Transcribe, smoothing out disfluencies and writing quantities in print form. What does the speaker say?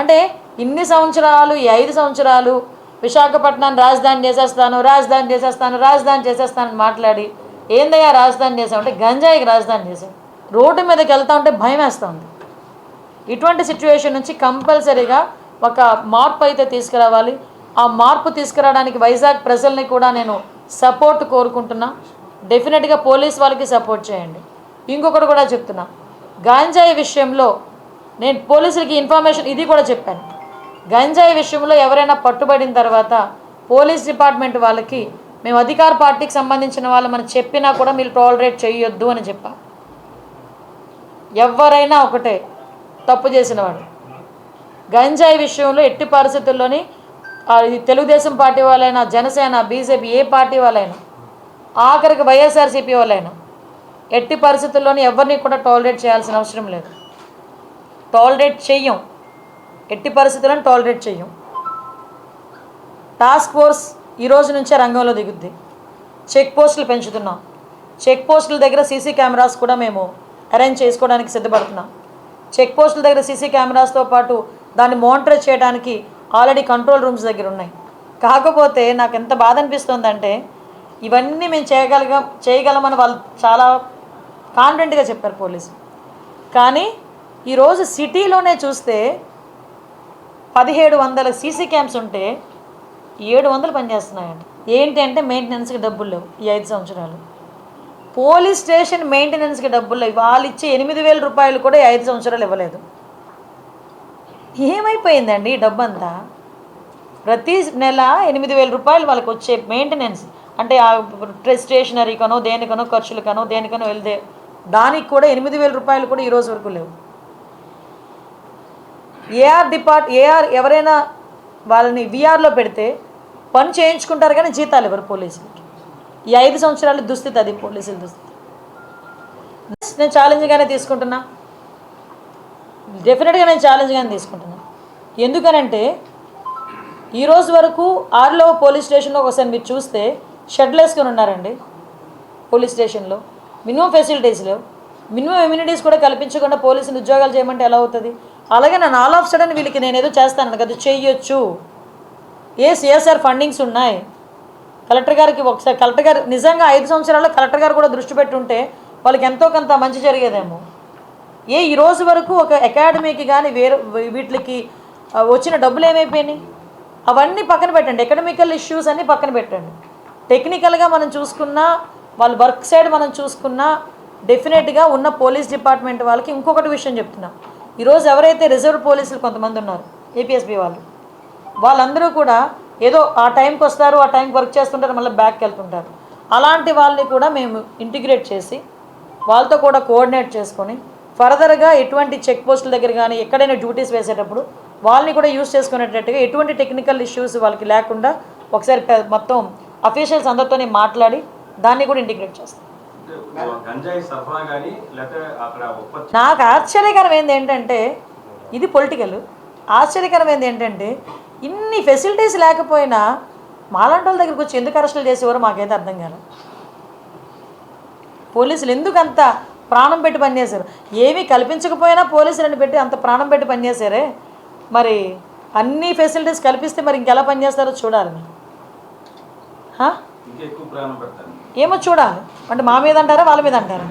అంటే ఇన్ని సంవత్సరాలు, ఈ 5 సంవత్సరాలు విశాఖపట్నాన్ని రాజధాని చేసేస్తాను మాట్లాడి ఏందయ్యా రాజధాని చేసామంటే గంజాయికి రాజధాని చేసాం. రోడ్డు మీదకి వెళ్తా ఉంటే భయం వేస్తుంది. ఇటువంటి సిచ్యువేషన్ నుంచి కంపల్సరీగా ఒక మార్పు అయితే తీసుకురావాలి. ఆ మార్పు తీసుకురావడానికి వైజాగ్ ప్రజల్ని కూడా నేను సపోర్ట్ కోరుకుంటున్నా. డెఫినెట్గా పోలీస్ వాళ్ళకి సపోర్ట్ చేయండి. ఇంకొకటి కూడా చెప్తున్నా, గంజాయి విషయంలో నేను పోలీసులకి ఇన్ఫర్మేషన్ ఇది కూడా చెప్పాను. గంజాయి విషయంలో ఎవరైనా పట్టుబడిన తర్వాత పోలీస్ డిపార్ట్మెంట్ వాళ్ళకి మేము అధికార పార్టీకి సంబంధించిన వాళ్ళు మనం చెప్పినా కూడా మీరు టాలరేట్ చేయొద్దు అని చెప్పా. ఎవరైనా ఒకటే తప్పు చేసిన వాడు గంజాయి విషయంలో ఎట్టి పరిస్థితుల్లోని తెలుగుదేశం పార్టీ వాళ్ళైనా, జనసేన, బీజేపీ ఏ పార్టీ వాళ్ళైనా, ఆఖరికి వైఎస్ఆర్సీపీ వాళ్ళైనా ఎట్టి పరిస్థితుల్లోని ఎవరిని కూడా టాలరేట్ చేయాల్సిన అవసరం లేదు. టాలరేట్ చెయ్యం, ఎట్టి పరిస్థితులను టాలరేట్ చెయ్యం. టాస్క్ ఫోర్స్ ఈ రోజు నుంచే రంగంలో దిగుద్ది. చెక్ పోస్టులు పెంచుతున్నాం. చెక్ పోస్టుల దగ్గర సీసీ కెమెరాస్ కూడా మేము అరేంజ్ చేసుకోవడానికి సిద్ధపడుతున్నాం. చెక్ పోస్టుల దగ్గర సీసీ కెమెరాస్తో పాటు దాన్ని మానిటర్ చేయడానికి ఆల్రెడీ కంట్రోల్ రూమ్స్ దగ్గర ఉన్నాయి. కాకపోతే నాకు ఎంత బాధ అనిపిస్తుందంటే ఇవన్నీ మేము చేయగలమని వాళ్ళు చాలా కాన్ఫిడెంట్గా చెప్పారు పోలీసు. కానీ ఈరోజు సిటీలోనే చూస్తే 1700 సీసీ క్యామ్స్ ఉంటే 700 పనిచేస్తున్నాయంట. ఏంటి అంటే మెయింటెనెన్స్కి డబ్బులు లేవు. ఈ 5 సంవత్సరాలు పోలీస్ స్టేషన్ మెయింటెనెన్స్కి డబ్బులు లేవు. వాళ్ళు ఇచ్చే 8,000 రూపాయలు కూడా 5 సంవత్సరాలు ఇవ్వలేదు. ఏమైపోయిందండి ఈ డబ్బంతా? ప్రతి నెల 8,000 రూపాయలు వాళ్ళకి వచ్చే మెయింటెనెన్స్ అంటే స్టేషనరీకనో దేనికనో ఖర్చులకనో దేనికనో వెళ్తే దానికి కూడా 8,000 రూపాయలు కూడా ఈరోజు వరకు లేవు. ఏఆర్ ఎవరైనా వాళ్ళని విఆర్లో పెడితే పని చేయించుకుంటారు కానీ జీతాలు ఎవరు పోలీసులకి. ఈ 5 సంవత్సరాలు దుస్థితి అది పోలీసుల దుస్థితి. నేను ఛాలెంజ్గానే తీసుకుంటున్నా, డెఫినెట్గా నేను ఛాలెంజ్గానే తీసుకుంటున్నా. ఎందుకనంటే ఈరోజు వరకు 6లో పోలీస్ స్టేషన్లో ఒకసారి మీరు చూస్తే షెడ్లు వేసుకొని ఉన్నారండి. పోలీస్ స్టేషన్లో మినిమం ఫెసిలిటీస్ లేవు. మినిమం ఎమ్యూనిటీస్ కూడా కల్పించకుండా పోలీసులు ఉద్యోగాలు చేయమంటే ఎలా అవుతుంది? అలాగే నన్ను ఆల్ ఆఫ్ సడన్ వీళ్ళకి నేను ఏదో చేస్తాను కదా, చెయ్యొచ్చు. సిఎస్ఆర్ ఫండింగ్స్ ఉన్నాయి. కలెక్టర్ గారికి ఒకసారి కలెక్టర్ గారు నిజంగా 5 సంవత్సరాల్లో కలెక్టర్ గారు కూడా దృష్టి పెట్టుంటే వాళ్ళకి ఎంతో కొంత మంచి జరిగేదేమో. ఈ రోజు వరకు ఒక అకాడమీకి కానీ వీటికి వచ్చిన డబ్బులు ఏమైపోయినాయి? అవన్నీ పక్కన పెట్టండి. ఎకడమికల్ ఇష్యూస్ అన్నీ పక్కన పెట్టండి. టెక్నికల్గా మనం చూసుకున్నా, వాళ్ళ వర్క్ సైడ్ మనం చూసుకున్నా డెఫినెట్గా ఉన్న పోలీస్ డిపార్ట్మెంట్ వాళ్ళకి ఇంకొకటి విషయం చెప్తున్నా. ఈరోజు ఎవరైతే రిజర్వ్ పోలీసులు కొంతమంది ఉన్నారు, ఏపీఎస్బీ వాళ్ళందరూ కూడా ఏదో ఆ టైంకి వస్తారు, ఆ టైంకి వర్క్ చేస్తుంటారు, మళ్ళీ బ్యాక్కి వెళ్తుంటారు. అలాంటి వాళ్ళని కూడా మేము ఇంటిగ్రేట్ చేసి వాళ్ళతో కూడా కోఆర్డినేట్ చేసుకొని ఫర్దర్గా ఎటువంటి చెక్ పోస్టుల దగ్గర కానీ ఎక్కడైనా డ్యూటీస్ వేసేటప్పుడు వాళ్ళని కూడా యూజ్ చేసుకునేటట్టుగా ఎటువంటి టెక్నికల్ ఇష్యూస్ వాళ్ళకి లేకుండా ఒకసారి మొత్తం అఫీషియల్స్ అందరితోనే మాట్లాడి దాన్ని కూడా ఇంటిగ్రేట్ చేస్తాం. నాకు ఆశ్చర్యకరమైంది ఏంటంటే, ఇది పొలిటికల్, ఆశ్చర్యకరమైంది ఏంటంటే ఇన్ని ఫెసిలిటీస్ లేకపోయినా మాలాంటి వాళ్ళ దగ్గరికి వచ్చి ఎందుకు అరెస్టులు చేసేవారో మాకైతే అర్థం కాదు. పోలీసులు ఎందుకు అంత ప్రాణం పెట్టి పనిచేశారు? ఏమీ కల్పించకపోయినా పోలీసులను పెట్టి అంత ప్రాణం పెట్టి పనిచేశారే. మరి అన్ని ఫెసిలిటీస్ కల్పిస్తే మరి ఇంకెలా పనిచేస్తారో చూడాలి. ఏమో చూడాలి. అంటే మా మీద అంటారా వాళ్ళ మీద అంటారా?